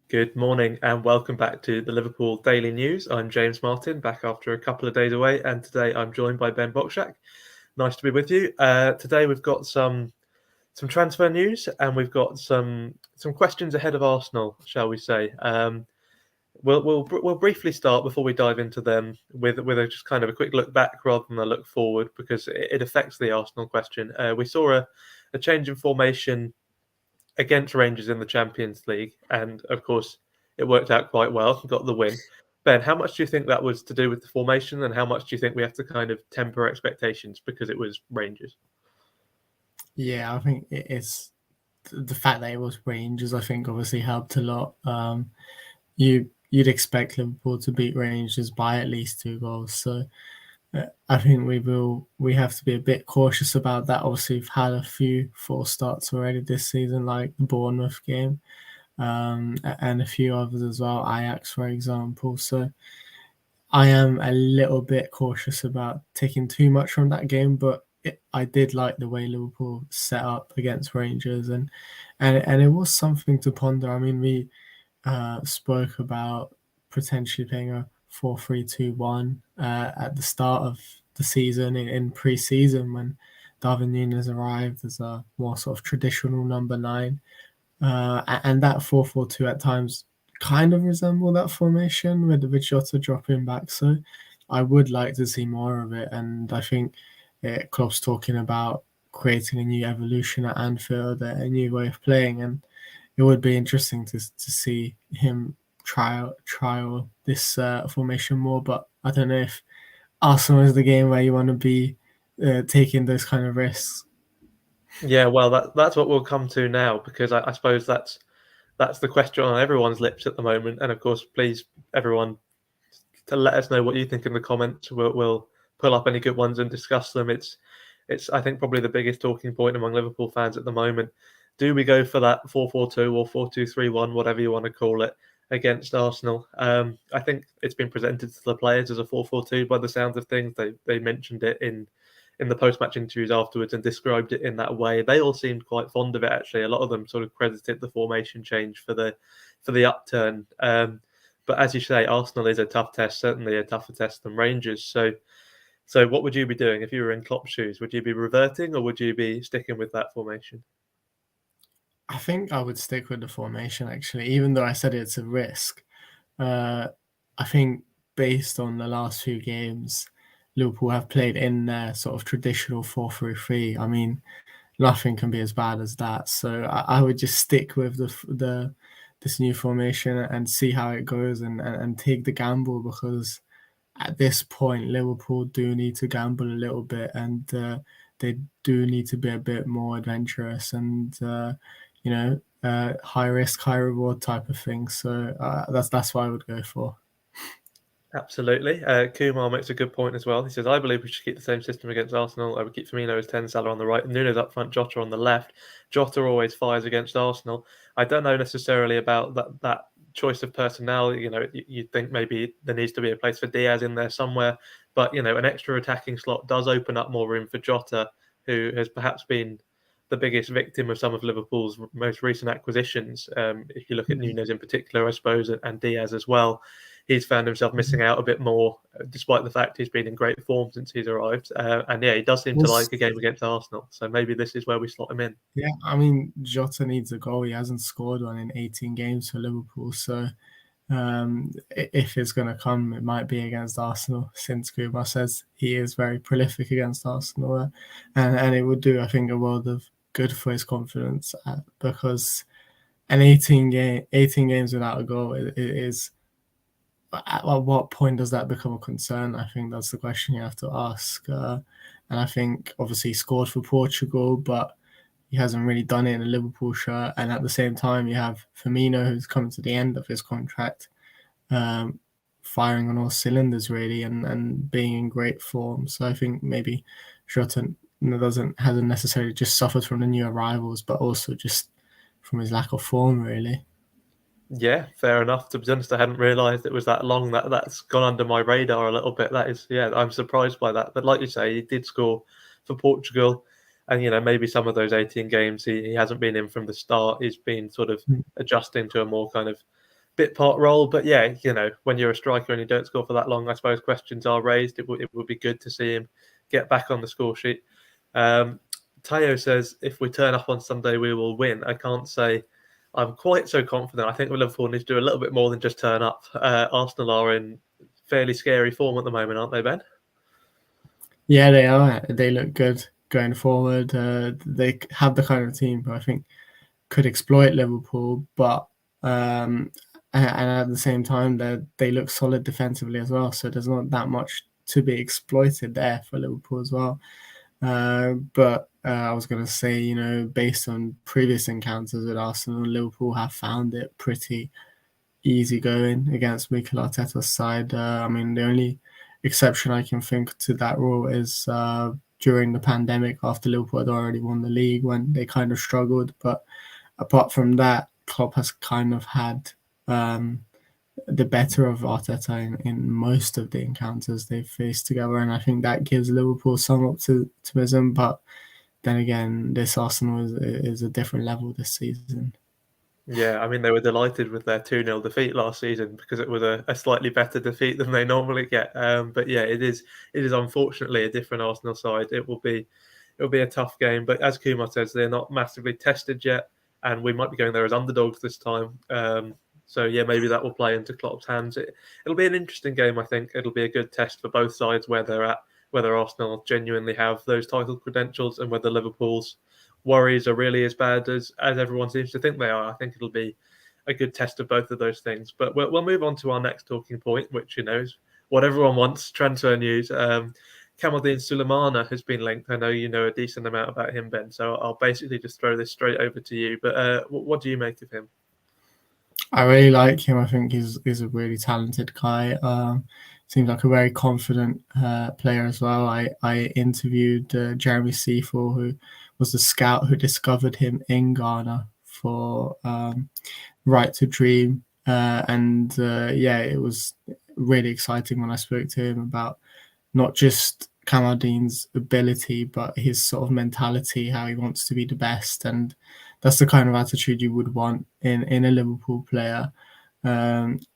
Good morning and welcome back to the Liverpool Daily News. I'm James Martin, back after a couple of days away, and today I'm joined by Ben Bocsack. Nice to be with you. Today we've got some transfer news and we've got some questions ahead of Arsenal, shall we say. We'll briefly start before we dive into them with just kind of a quick look back rather than a look forward, because it affects the Arsenal question. We saw a change in formation against Rangers in the Champions League, and of course it worked out quite well, got the win. Ben, how much do you think that was to do with the formation, and how much do you think we have to kind of temper expectations because it was Rangers? Yeah, I think it's the fact that it was Rangers, I think obviously helped a lot. You'd expect Liverpool to beat Rangers by at least 2 goals. So I think we have to be a bit cautious about that. Obviously, we've had a few false starts already this season, like the Bournemouth game, and a few others as well, Ajax, for example. So I am a little bit cautious about taking too much from that game, but I did like the way Liverpool set up against Rangers, and it was something to ponder. I mean, we spoke about potentially playing a 4-3-2-1 at the start of the season in pre-season when Darwin Núñez arrived as a more sort of traditional number 9, and that 4-4-2 at times kind of resemble that formation with Jota dropping back. So I would like to see more of it, and I think Klopp's talking about creating a new evolution at Anfield, a new way of playing, and it would be interesting to see him trial this formation more. But I don't know if Arsenal is the game where you want to be taking those kind of risks. Yeah, well, that's what we'll come to now, because I suppose that's the question on everyone's lips at the moment. And of course, please, everyone, to let us know what you think in the comments. We'll pull up any good ones and discuss them. It's I think probably the biggest talking point among Liverpool fans at the moment. Do we go for that 4-4-2 or 4-2-3-1, whatever you want to call it, against Arsenal? I think it's been presented to the players as a 4-4-2 by the sounds of things. They mentioned it in the post-match interviews afterwards and described it in that way. They all seemed quite fond of it, actually. A lot of them sort of credited the formation change for the upturn. But as you say, Arsenal is a tough test, certainly a tougher test than Rangers. So what would you be doing if you were in Klopp's shoes? Would you be reverting or would you be sticking with that formation? I think I would stick with the formation, actually, even though I said it's a risk. I think based on the last few games, Liverpool have played in their sort of traditional 4-3-3. I mean, nothing can be as bad as that. So I would just stick with this new formation and see how it goes and take the gamble, because at this point Liverpool do need to gamble a little bit, and they do need to be a bit more adventurous and high risk, high reward type of thing. So that's what I would go for. Absolutely. Kumar makes a good point as well. He says, I believe we should keep the same system against Arsenal. I would keep Firmino as 10, Salah on the right, and Núñez up front, Jota on the left. Jota always fires against Arsenal. I don't know necessarily about that choice of personnel. You'd think maybe there needs to be a place for Diaz in there somewhere. But, an extra attacking slot does open up more room for Jota, who has perhaps been the biggest victim of some of Liverpool's most recent acquisitions. If you look at Núñez in particular, I suppose, and Diaz as well, he's found himself missing out a bit more, despite the fact he's been in great form since he's arrived. And yeah, he does seem to like a game against Arsenal. So maybe this is where we slot him in. Yeah, I mean, Jota needs a goal. He hasn't scored one in 18 games for Liverpool. So if it's going to come, it might be against Arsenal, since Kumar says he is very prolific against Arsenal. And it would do, I think, a world of good for his confidence, because an 18 games without a goal is at what point does that become a concern? I think that's the question you have to ask. And I think obviously he scored for Portugal, but he hasn't really done it in a Liverpool shirt. And at the same time, you have Firmino, who's coming to the end of his contract, firing on all cylinders really, and being in great form. So I think maybe Jota hasn't necessarily just suffered from the new arrivals, but also just from his lack of form, really. Yeah, fair enough. To be honest, I hadn't realised it was that long. That's gone under my radar a little bit. That is, yeah, I'm surprised by that. But like you say, he did score for Portugal, and maybe some of those 18 games he hasn't been in from the start. He's been sort of adjusting to a more kind of bit part role. But yeah, when you're a striker and you don't score for that long, I suppose questions are raised. It would be good to see him get back on the score sheet. Tayo says, if we turn up on Sunday, we will win. I can't say I'm quite so confident. I think Liverpool need to do a little bit more than just turn up. Arsenal are in fairly scary form at the moment, aren't they, Ben? Yeah, they are. They look good going forward. They have the kind of team who I think could exploit Liverpool, but and at the same time, they look solid defensively as well. So there's not that much to be exploited there for Liverpool as well. But I was going to say, based on previous encounters with Arsenal, Liverpool have found it pretty easy going against Mikel Arteta's side. I mean, the only exception I can think to that rule is during the pandemic after Liverpool had already won the league when they kind of struggled. But apart from that, Klopp has kind of had the better of Arteta in most of the encounters they've faced together, and I think that gives Liverpool some optimism. But then again, this Arsenal is a different level this season. Yeah, I mean, they were delighted with their 2-0 defeat last season because it was a slightly better defeat than they normally get. But yeah, it is unfortunately a different Arsenal side. It will be a tough game. But as Kumar says, they're not massively tested yet, and we might be going there as underdogs this time. So yeah, maybe that will play into Klopp's hands. It'll be an interesting game, I think. It'll be a good test for both sides where they're at, whether Arsenal genuinely have those title credentials and whether Liverpool's worries are really as bad as everyone seems to think they are. I think it'll be a good test of both of those things. But we'll move on to our next talking point, which is what everyone wants, transfer news. Kamaldeen Sulemana has been linked. I know you know a decent amount about him, Ben, so I'll basically just throw this straight over to you. But what do you make of him? I really like him. I think he's a really talented guy. Seems like a very confident player as well. I interviewed Jeremy Seafor, who was the scout who discovered him in Ghana for Right to Dream. It was really exciting when I spoke to him about not just Kamaldeen's ability, but his sort of mentality, how he wants to be the best. And that's the kind of attitude you would want in a Liverpool player.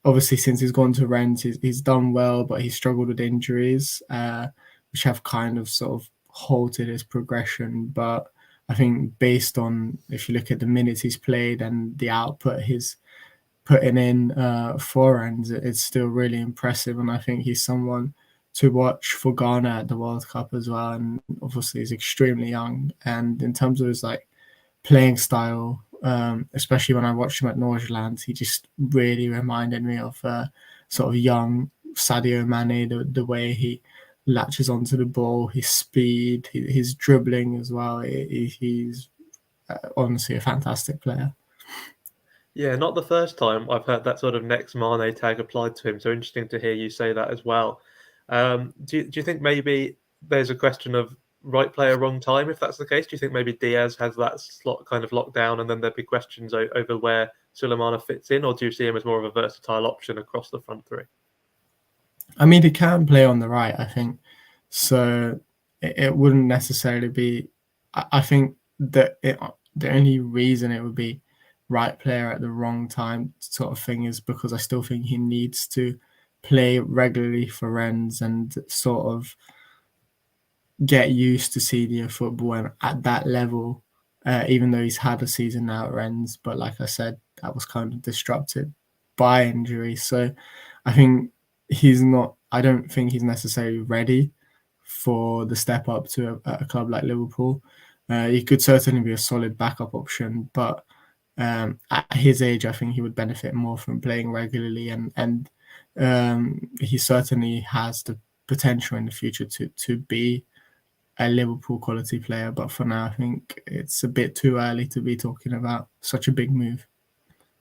Obviously, since he's gone to Rennes, he's done well, but he's struggled with injuries, which have kind of sort of halted his progression. But I think based on, if you look at the minutes he's played and the output he's putting in for Rennes, it's still really impressive. And I think he's someone to watch for Ghana at the World Cup as well. And obviously he's extremely young. And in terms of his playing style, especially when I watched him at Norgeland, he just really reminded me of sort of young Sadio Mane, the way he latches onto the ball, his speed, his dribbling as well. He's honestly a fantastic player. Yeah, not the first time I've heard that sort of next Mane tag applied to him. So interesting to hear you say that as well. Do you think maybe there's a question of right player, wrong time? If that's the case, do you think maybe Diaz has that slot kind of locked down, and then there'd be questions over where Sulemana fits in, or do you see him as more of a versatile option across the front three? I mean, he can play on the right, I think. So it wouldn't necessarily be. I think that the only reason it would be right player at the wrong time sort of thing is because I still think he needs to play regularly for Rennes and sort of get used to senior football and at that level, even though he's had a season now at Rennes. But like I said, that was kind of disrupted by injury. So I think I don't think he's necessarily ready for the step up to a club like Liverpool. He could certainly be a solid backup option, but at his age, I think he would benefit more from playing regularly, and he certainly has the potential in the future to be a Liverpool quality player. But for now, I think it's a bit too early to be talking about such a big move.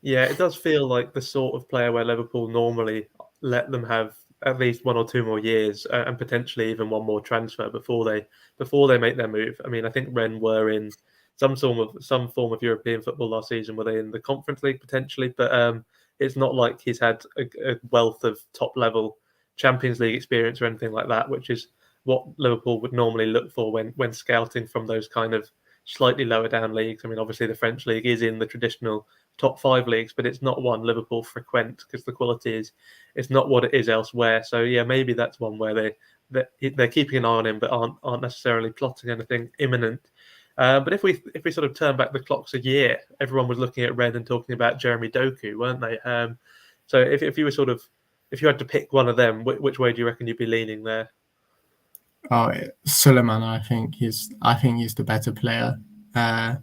Yeah, it does feel like the sort of player where Liverpool normally let them have at least 1 or 2 more years and potentially even one more transfer before they make their move. I mean, I think Rennes were in some form of European football last season. Were they in the Conference League potentially? But it's not like he's had a wealth of top level Champions League experience or anything like that, which is what Liverpool would normally look for when scouting from those kind of slightly lower down leagues. I mean, obviously the French league is in the traditional top 5 leagues, but it's not one Liverpool frequent because the quality is not what it is elsewhere. So yeah, maybe that's one where they're keeping an eye on him, but aren't necessarily plotting anything imminent. But if we sort of turn back the clocks a year, everyone was looking at Rennes and talking about Jeremy Doku, weren't they? So if you were if you had to pick one of them, which way do you reckon you'd be leaning there? Oh, Sulemana, I think he's the better player. I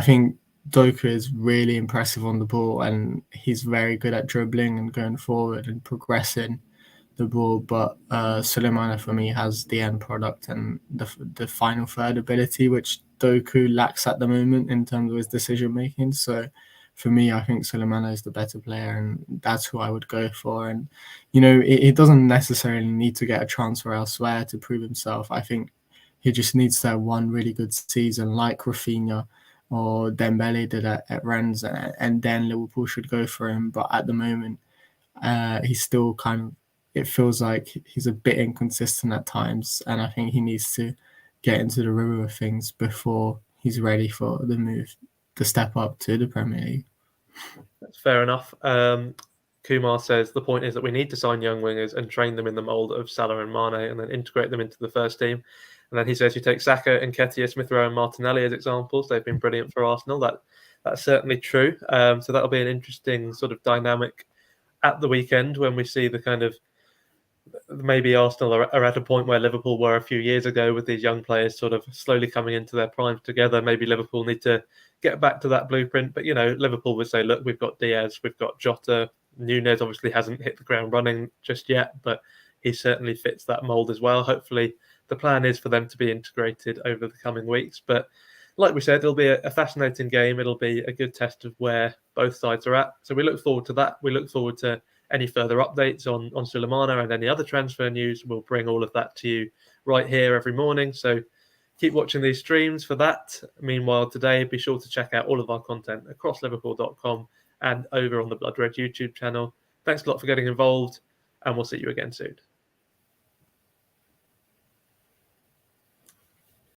think Doku is really impressive on the ball, and he's very good at dribbling and going forward and progressing the ball. But Sulemana for me has the end product and the final third ability, which Doku lacks at the moment in terms of his decision making. So for me, I think Sulemana is the better player, and that's who I would go for. And he doesn't necessarily need to get a transfer elsewhere to prove himself. I think he just needs to have one really good season, like Rafinha or Dembele did at Rennes, and then Liverpool should go for him. But at the moment, he's still it feels like he's a bit inconsistent at times, and I think he needs to get into the river of things before he's ready for the step up to the Premier League. That's fair enough. Kumar says the point is that we need to sign young wingers and train them in the mould of Salah and Mane and then integrate them into the first team. And then he says you take Saka, Nketiah, Smith Rowe and Martinelli as examples. They've been brilliant for Arsenal. That's certainly true. So that'll be an interesting sort of dynamic at the weekend when we see the kind of maybe Arsenal are at a point where Liverpool were a few years ago with these young players sort of slowly coming into their prime together. Maybe Liverpool need to get back to that blueprint. But, Liverpool would say, look, we've got Diaz, we've got Jota. Nunez obviously hasn't hit the ground running just yet, but he certainly fits that mould as well. Hopefully the plan is for them to be integrated over the coming weeks. But like we said, it'll be a fascinating game. It'll be a good test of where both sides are at. So we look forward to that. We look forward to any further updates on Sulemana and any other transfer news. We'll bring all of that to you right here every morning. So keep watching these streams for that. Meanwhile, today, be sure to check out all of our content across liverpool.com and over on the Blood Red YouTube channel. Thanks a lot for getting involved, and we'll see you again soon.